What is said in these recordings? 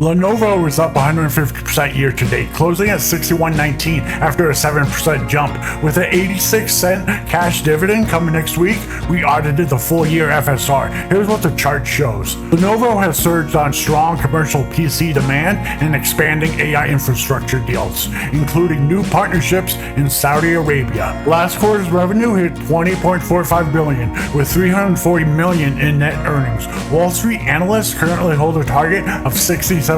Lenovo is up 150% year to date, closing at $61.19 after a 7% jump. With an 86-cent cash dividend coming next week, we audited the full year FSR. Here's what the chart shows. Lenovo has surged on strong commercial PC demand and expanding AI infrastructure deals, including new partnerships in Saudi Arabia. Last quarter's revenue hit $20.45 billion, with $340 million in net earnings. Wall Street analysts currently hold a target of $67.20,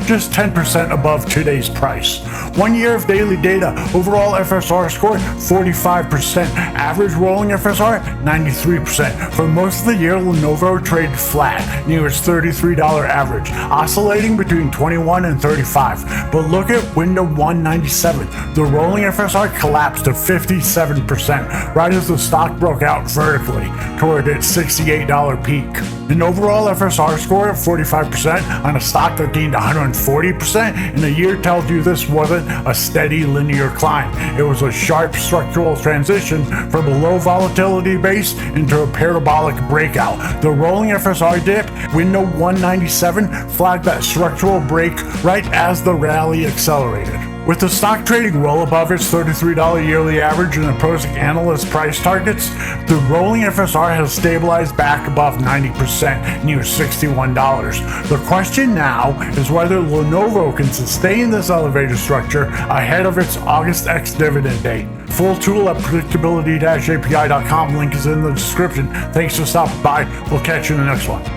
just 10% above today's price. 1 year of daily data, overall FSR score 45%, average rolling FSR 93%. For most of the year, Lenovo traded flat near its $33 average, oscillating between 21 and 35. But look at window 197. The rolling FSR collapsed to 57%, right as the stock broke out vertically toward its $68 peak. An overall FSR score of 45% on a stock that gained 140% in a year tells you this wasn't a steady linear climb. It was a sharp structural transition from a low volatility base into a parabolic breakout. The rolling FSR dip, window 197, flagged that structural break right as the rally accelerated. With the stock trading well above its $33 yearly average and approaching analyst price targets, the rolling FSR has stabilized back above 90%, near $61. The question now is whether Lenovo can sustain this elevated structure ahead of its August Ex-Dividend Date. Full tool at predictability-api.com. Link is in the description. Thanks for stopping by. We'll catch you in the next one.